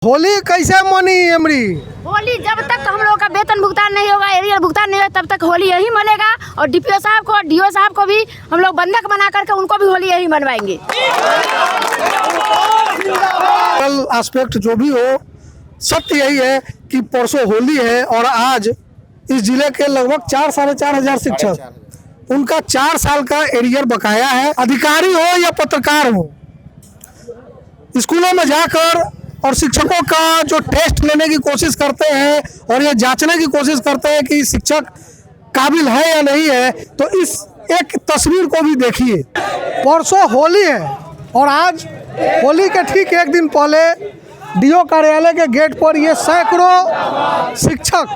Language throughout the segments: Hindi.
होली कैसे मनी एमरी? होली जब तक हम लोग का वेतन भुगतान नहीं होगा, एरियर भुगतान नहीं होगा, तब तक होली यही मनेगा। और डीपीओ साहब को, डीओ साहब को भी हम लोग बंधक बना करके उनको भी होली यही मनवाएंगे। एस्पेक्ट जो भी हो, सत्य यही है कि परसों होली है और आज इस जिले के लगभग 4-4.5 हजार शिक्षक, उनका 4 साल का एरियर बकाया है। अधिकारी हो या पत्रकार हो, स्कूलों में जाकर और शिक्षकों का जो टेस्ट लेने की कोशिश करते हैं और ये जांचने की कोशिश करते हैं कि शिक्षक काबिल है या नहीं है, तो इस एक तस्वीर को भी देखिए। परसों होली है और आज होली के ठीक एक दिन पहले डीओ कार्यालय के गेट पर ये सैकड़ों शिक्षक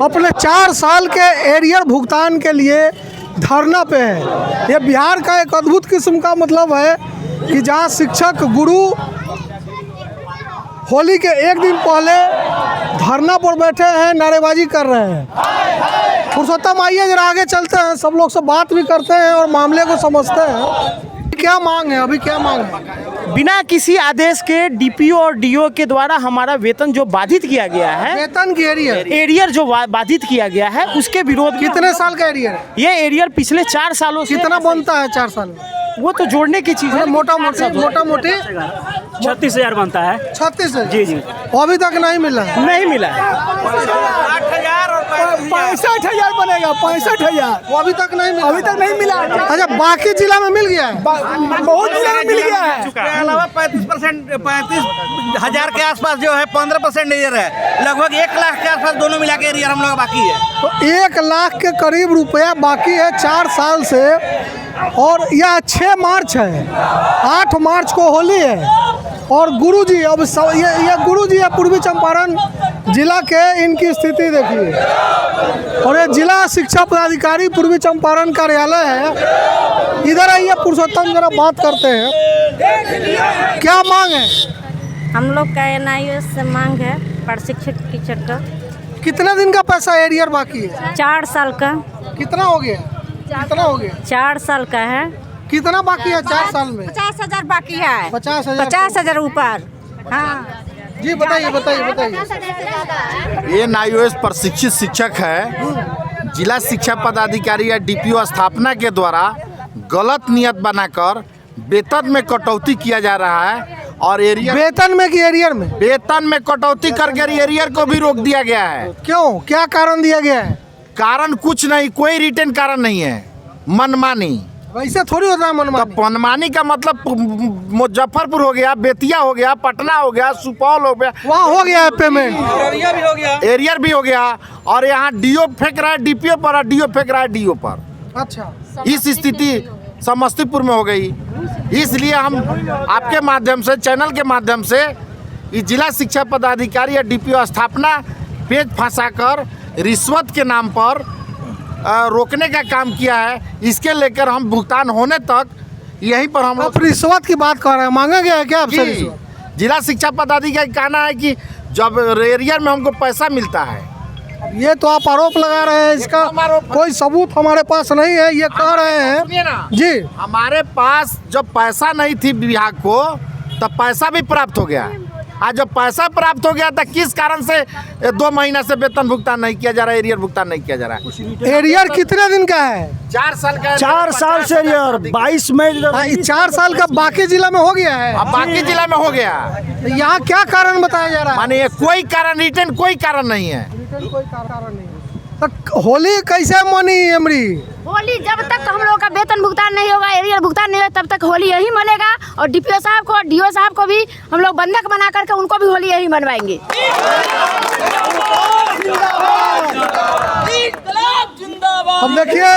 अपने 4 साल के एरियर भुगतान के लिए धरना पे है। ये बिहार का एक अद्भुत किस्म का मतलब है कि जहाँ शिक्षक गुरु होली के एक दिन पहले धरना पर बैठे हैं, नारेबाजी कर रहे हैं। पुरुषोत्तम आइए जरा आगे चलते हैं, सब लोग से बात भी करते हैं और मामले को समझते हैं। क्या मांग है अभी, क्या मांग है? बिना किसी आदेश के डीपीओ और डीओ के द्वारा हमारा वेतन जो बाधित किया गया है, वेतन की एरियर जो बाधित किया गया है, उसके विरोध। कितने साल का एरियर? ये एरियर पिछले 4 सालों से। कितना बनता है 4 साल में? वो तो जोड़ने की चीज है। मोटा मोटी 36,000 बनता है। 36 है? जी। अभी तक नहीं मिला? नहीं मिला है। 65,000 बनेगा। 65,000 वो अभी तक नहीं मिला? अभी तक नहीं मिला। अच्छा, बाकी जिला में मिल गया है? बहुत जिला में मिल गया है। इसके अलावा 35,000 के आसपास जो है 15% एरियर है। लगभग 1 लाख के आसपास दोनों मिला के एरियर हम लोग बाकी है। तो 1 लाख के करीब रुपया बाकी है 4 साल से। और यह 6 मार्च है, 8 मार्च को होली है। और गुरुजी, अब ये गुरुजी है पूर्वी चंपारण जिला के, इनकी स्थिति देखिए। और ये जिला शिक्षा पदाधिकारी पूर्वी चंपारण कार्यालय है। इधर आइए पुरुषोत्तम, जरा बात करते हैं। क्या मांग है? हम लोग का NIO से मांग है प्रशिक्षक टीचर का। कितने दिन का पैसा एरियर बाकी है? 4 साल का। कितना हो गया? 4 साल का है। कितना बाकी है 4 साल में? 50,000 बाकी है। 50,000 ऊपर। हाँ जी, बताइए। ये NIOS प्रशिक्षित शिक्षक है। जिला शिक्षा पदाधिकारी या डीपीओ स्थापना के द्वारा गलत नियत बनाकर वेतन में कटौती किया जा रहा है। और एरियर वेतन में कि एरियर में? वेतन में कटौती करके एरियर को भी रोक दिया गया है। क्यों? क्या कारण दिया गया है? कारण कुछ नहीं, कोई रिटर्न कारण नहीं है, मनमानी। वैसे थोड़ी होता है मनमानी। तो मनमानी का मतलब मुजफ्फरपुर हो गया, बेतिया हो गया, पटना हो गया, सुपौल हो गया, वहाँ हो गया है पेमेंट, एरियर भी हो गया। और यहाँ डीओ फेंक रहा है डीपीओ पर और डीओ फेंक रहा है डीओ पर। अच्छा, इस स्थिति समस्तीपुर में हो गई। इसलिए हम आपके माध्यम से, चैनल के माध्यम से, इस जिला शिक्षा पदाधिकारी या डीपीओ स्थापना पेज फंसाकर रिश्वत के नाम पर रोकने का काम किया है। इसके लेकर हम भुगतान होने तक यहीं पर हम आप रिश्वत की बात कर रहे हैं? मांगा गया है क्या आपसे रिश्वत? जिला शिक्षा पदाधिकारी का कहना है कि जब एरियर में हमको पैसा मिलता है। ये तो आप आरोप लगा रहे हैं, इसका कोई सबूत हमारे पास नहीं है, ये कह रहे हैं जी। हमारे पास जब पैसा नहीं थी विभाग को, तब पैसा भी प्राप्त हो गया। आज जब पैसा प्राप्त हो गया था, किस कारण से 2 महीना से वेतन भुगतान नहीं किया जा रहा है, एरियर भुगतान नहीं किया जा रहा है? एरियर कितने दिन का है? 4 साल का। 4 साल से एरियर 22 मई। 4 साल का बाकी जिला में हो गया है। अब बाकी जिला में हो गया। यहाँ क्या कारण बताया जा रहा है? माने कोई कारण, रिटर्न कोई कारण नहीं है। कोई कारण नहीं। तो होली कैसे मनी एमरी? होली जब तक हम लोग का वेतन भुगतान नहीं होगा, एरियर भुगतान नहीं होगा, तब तक होली यही मनेगा। और डीपीओ साहब को, डीओ साहब को भी हम लोग बंधक बना करके उनको भी होली यही मनवाएंगे। अब देखिए,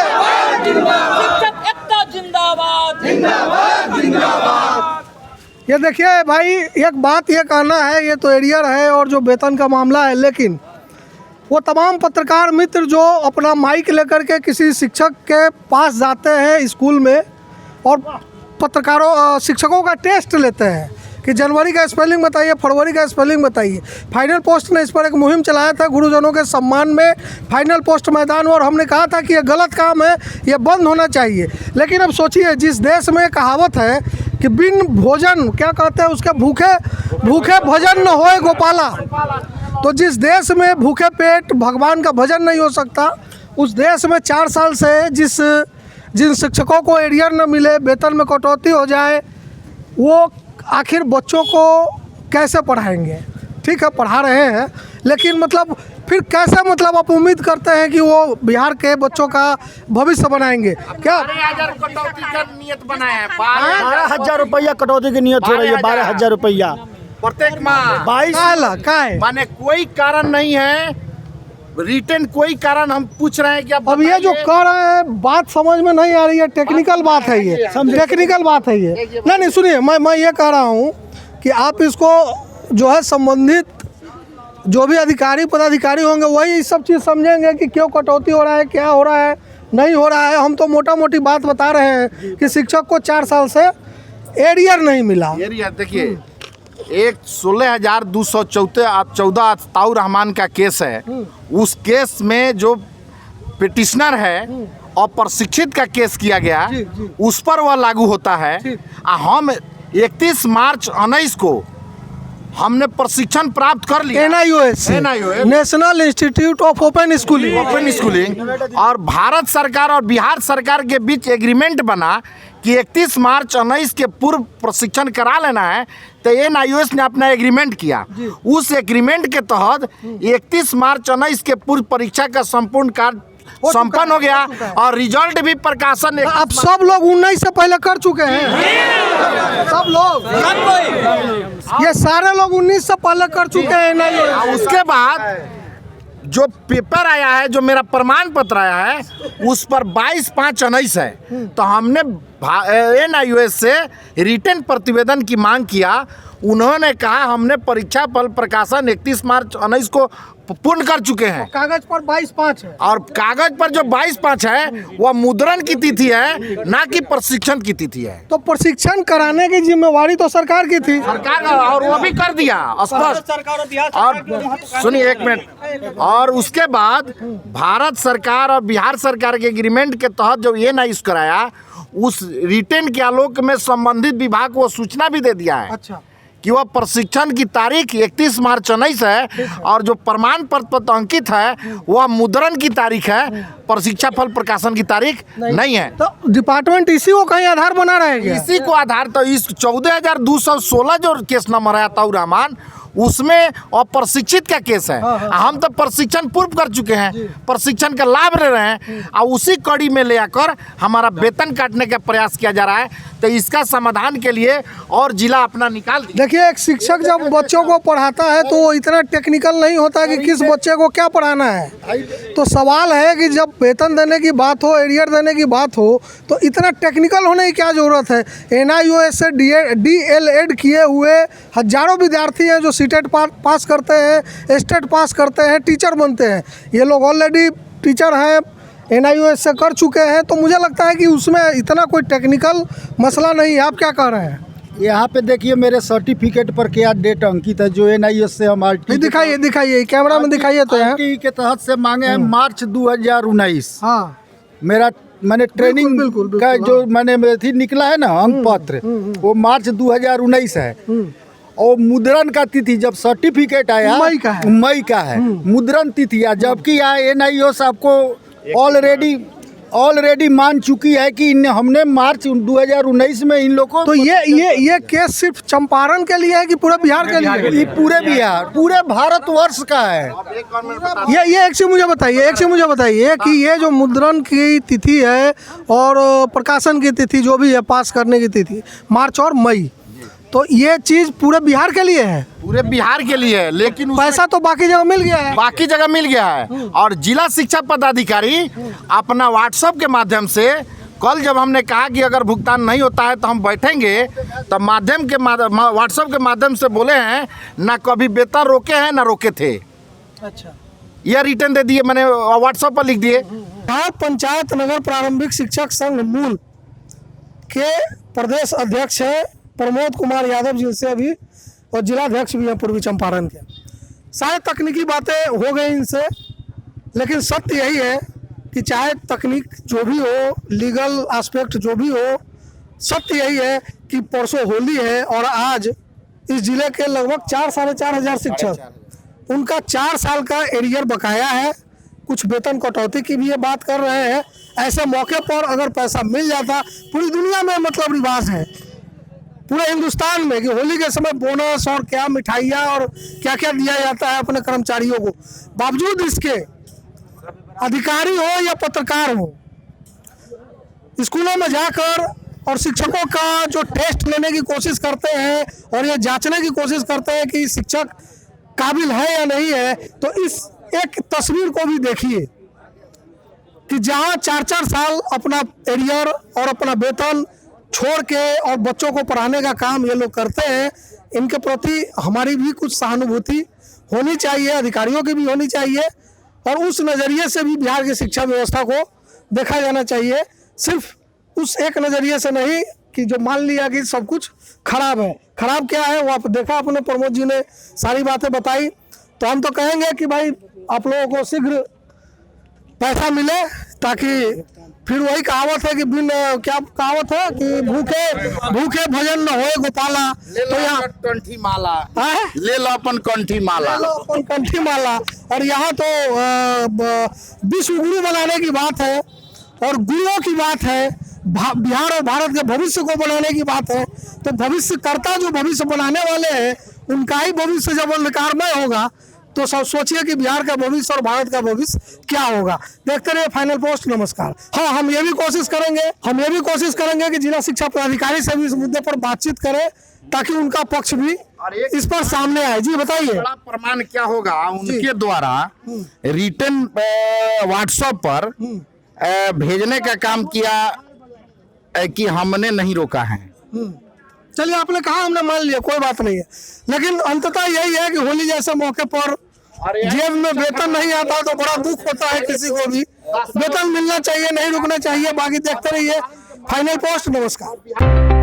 ये देखिए भाई, एक बात ये कहना है, ये तो एरियर है और जो वेतन का मामला है, लेकिन वो तमाम पत्रकार मित्र जो अपना माइक लेकर के किसी शिक्षक के पास जाते हैं स्कूल में और शिक्षकों का टेस्ट लेते हैं कि जनवरी का स्पेलिंग बताइए, फरवरी का स्पेलिंग बताइए। फाइनल पोस्ट ने इस पर एक मुहिम चलाया था गुरुजनों के सम्मान में, फाइनल पोस्ट मैदान में, और हमने कहा था कि ये गलत काम है, ये बंद होना चाहिए। लेकिन अब सोचिए, जिस देश में कहावत है कि बिन भोजन, क्या कहते हैं उसके, भूखे भूखे भजन न होए गोपाला, तो जिस देश में भूखे पेट भगवान का भजन नहीं हो सकता, उस देश में 4 साल से जिन शिक्षकों को एरियर न मिले, वेतन में कटौती हो जाए, वो आखिर बच्चों को कैसे पढ़ाएंगे? ठीक है, पढ़ा रहे हैं, लेकिन मतलब फिर कैसे, मतलब आप उम्मीद करते हैं कि वो बिहार के बच्चों का भविष्य बनाएंगे? क्या 12,000 कटौती का नियत बनाया है? 12,000 रुपया कटौती की नियत हो रही है। 12,000 रुपया प्रत्येक माह। 22 का है? माने कोई कारण नहीं है, रिटर्न कोई कारण हम पूछ रहे हैं कि आप अब ये जो कर रहे हैं, बात समझ में नहीं आ रही है, टेक्निकल बात है ये, टेक्निकल बात है ये। नहीं सुनिए, मैं ये कह रहा हूँ कि आप इसको जो है संबंधित जो भी अधिकारी पदाधिकारी होंगे वही ये सब चीज़ समझेंगे कि क्यों कटौती हो रहा है, क्या हो रहा है, नहीं हो रहा है। हम तो मोटा मोटी बात बता रहे हैं कि शिक्षक को 4 साल से एरियर नहीं मिला। एरियर देखिए, एक 16,214 ताऊ रहमान का केस है। उस केस में जो पिटिशनर है और प्रशिक्षित का केस किया गया, उस पर वह लागू होता है। हम 31 मार्च 19 को हमने प्रशिक्षण प्राप्त कर लिया NIOS, national institute of open schooling, और भारत सरकार और बिहार सरकार के बीच एग्रीमेंट बना कि 31 मार्च 19 के पूर्व प्रशिक्षण करा लेना है। तो NIOS ने अपना एग्रीमेंट किया। उस एग्रीमेंट के तहत 31 मार्च 19 के पूर्व परीक्षा का संपूर्ण कार्य संपन्न हो गया और रिजल्ट भी प्रकाशन। अब सब लोग 19 से पहले कर चुके हैं, सब लोग, ये सारे लोग 19 से पहले कर चुके हैं। और उसके बाद जो पेपर आया है, जो मेरा प्रमाण पत्र आया है, उस पर 22/5/19 है। तो हमने NIOS से रिटर्न प्रतिवेदन की मांग किया। उन्होंने कहा हमने परीक्षा फल प्रकाशन 31 मार्च 19 को पूर्ण कर चुके हैं। कागज पर 22/5 है, और कागज पर जो 22/5 है वह मुद्रण की तिथि है, ना कि प्रशिक्षण की तिथि है। तो प्रशिक्षण कराने की जिम्मेवारी तो सरकार की थी, सरकार का, और वो भी कर दिया स्पष्ट। और सुनिए 1 मिनट, और उसके बाद भारत सरकार और बिहार सरकार के एग्रीमेंट के तहत जो NIOS कराया, उस रिटर्न के आलोक में संबंधित विभाग को सूचना भी दे दिया है। अच्छा, कि वह प्रशिक्षण की तारीख 31 मार्च 19 है, और जो प्रमाण पत्र पर अंकित है वह मुद्रण की तारीख है, परीक्षा फल प्रकाशन की तारीख नहीं है। तो डिपार्टमेंट इसी को कहीं आधार बना रहे हैं क्या? इसी को आधार, तो इस 14,216 जो केस नंबर है ताऊ रहमान, उसमें और प्रशिक्षित का केस है। हम तो प्रशिक्षण पूर्व कर चुके हैं, प्रशिक्षण का लाभ ले रहे हैं, और उसी कड़ी में ले आकर हमारा वेतन काटने का प्रयास किया जा रहा है। तो इसका समाधान के लिए और जिला अपना निकाल दिया। देखिए, एक शिक्षक जब बच्चों को पढ़ाता है तो वो इतना टेक्निकल नहीं होता कि किस बच्चे को क्या पढ़ाना है। तो सवाल है कि जब वेतन देने की बात हो, एरियर देने की बात हो, तो इतना टेक्निकल होने की क्या ज़रूरत है? NIOS से DLED किए हुए हजारों विद्यार्थी हैं जो सीटेट पास करते हैं, स्टेट पास करते हैं, टीचर बनते हैं। ये लोग ऑलरेडी टीचर हैं, NIOS से कर चुके हैं। तो मुझे लगता है कि उसमें इतना कोई टेक्निकल मसला नहीं है। आप क्या कह रहे हैं? यहाँ पे देखिए, मेरे सर्टिफिकेट पर क्या डेट अंकित है, जो NIOS से हम RT दिखाइए कैमरा में दिखाइए। तो यहाँ RT के तहत से मांगे हैं मार्च 2019। हाँ, मेरा मैंने ट्रेनिंग बिल्कुल, का जो मैंने थी निकला है ना अंक पत्र, वो मार्च 2019 है। और मुद्रण का तिथि जब सर्टिफिकेट आया मई का है मुद्रण तिथि, जबकि यहाँ NIOS आपको ऑलरेडी मान चुकी है कि हमने मार्च 2019 में इन लोगों को। तो ये केस सिर्फ चंपारण के लिए है कि पूरे बिहार के लिए? ये पूरे बिहार, पूरे भारतवर्ष का है। ये एक चीज़ मुझे बताइए कि ये जो मुद्रण की तिथि है और प्रकाशन की तिथि जो भी है, पास करने की तिथि मार्च और मई, तो ये चीज़ पूरे बिहार के लिए है? पूरे बिहार के लिए है, लेकिन पैसा तो बाकी जगह मिल गया है। बाकी जगह मिल गया है। और जिला शिक्षा पदाधिकारी अपना व्हाट्सएप के माध्यम से, कल जब हमने कहा कि अगर भुगतान नहीं होता है तो हम बैठेंगे, तो व्हाट्सएप के माध्यम से बोले हैं ना कभी वेतन रोके हैं ना रोके थे। अच्छा, यह रिटर्न दे दिए, मैंने व्हाट्सएप पर लिख दिए। बिहार पंचायत नगर प्रारंभिक शिक्षक संघ मूल के प्रदेश अध्यक्ष है प्रमोद कुमार यादव जी से अभी, और जिलाध्यक्ष भी हैं पूर्वी चंपारण के। शायद तकनीकी बातें हो गई इनसे, लेकिन सत्य यही है कि चाहे तकनीक जो भी हो, लीगल एस्पेक्ट जो भी हो, सत्य यही है कि परसों होली है और आज इस जिले के लगभग 4-4.5 हजार शिक्षक, उनका 4 साल का एरियर बकाया है। कुछ वेतन कटौती की भी ये बात कर रहे हैं। ऐसे मौके पर अगर पैसा मिल जाता, पूरी दुनिया में मतलब रिवाज है पूरे हिंदुस्तान में कि होली के समय बोनस और क्या मिठाइयाँ और क्या क्या दिया जाता है अपने कर्मचारियों को। बावजूद इसके अधिकारी हो या पत्रकार हो, स्कूलों में जाकर और शिक्षकों का जो टेस्ट लेने की कोशिश करते हैं और ये जांचने की कोशिश करते हैं कि शिक्षक काबिल है या नहीं है, तो इस एक तस्वीर को भी देखिए कि जहां 4-4 साल अपना एरियर और अपना वेतन छोड़ के और बच्चों को पढ़ाने का काम ये लोग करते हैं। इनके प्रति हमारी भी कुछ सहानुभूति होनी चाहिए, अधिकारियों की भी होनी चाहिए, और उस नज़रिए से भी बिहार की शिक्षा व्यवस्था को देखा जाना चाहिए। सिर्फ उस एक नज़रिए से नहीं कि जो मान लिया कि सब कुछ खराब है। खराब क्या है वो आप देखा, अपने प्रमोद जी ने सारी बातें बताई। तो हम तो कहेंगे कि भाई आप लोगों को शीघ्र पैसा मिले, ताकि फिर वही कहावत है कि बिन क्या कहावत है कि भूखे भजन न होए गोपाला। तो यहाँ कंठी माला है? ले लो अपन कंठी माला, ले लो अपन कंठी माला। और यहाँ तो विश्व गुरु बनाने की बात है और गुरुओं की बात है, बिहार और भारत के भविष्य को बनाने की बात है। तो भविष्य कर्ता जो भविष्य बनाने वाले हैं, उनका ही भविष्य जब अंधकारमय होगा तो सब सोचिए कि बिहार का भविष्य और भारत का भविष्य क्या होगा। देखते रहिए फाइनल पोस्ट। नमस्कार। हाँ, हम ये भी कोशिश करेंगे कि जिला शिक्षा पदाधिकारी से भी इस मुद्दे पर बातचीत करें, ताकि उनका पक्ष भी इस पर सामने आए। जी बताइए। बड़ा प्रमाण क्या होगा उनके द्वारा रिटर्न व्हाट्सएप पर भेजने का काम किया कि हमने नहीं रोका है। चलिए, आपने कहा, हमने मान लिया, कोई बात नहीं है। लेकिन अंततः यही है कि होली जैसे मौके पर जेब में वेतन नहीं आता तो बड़ा दुख होता है। किसी को भी वेतन मिलना चाहिए, नहीं रुकना चाहिए। बाकी देखते रहिए फाइनल पोस्ट। नमस्कार।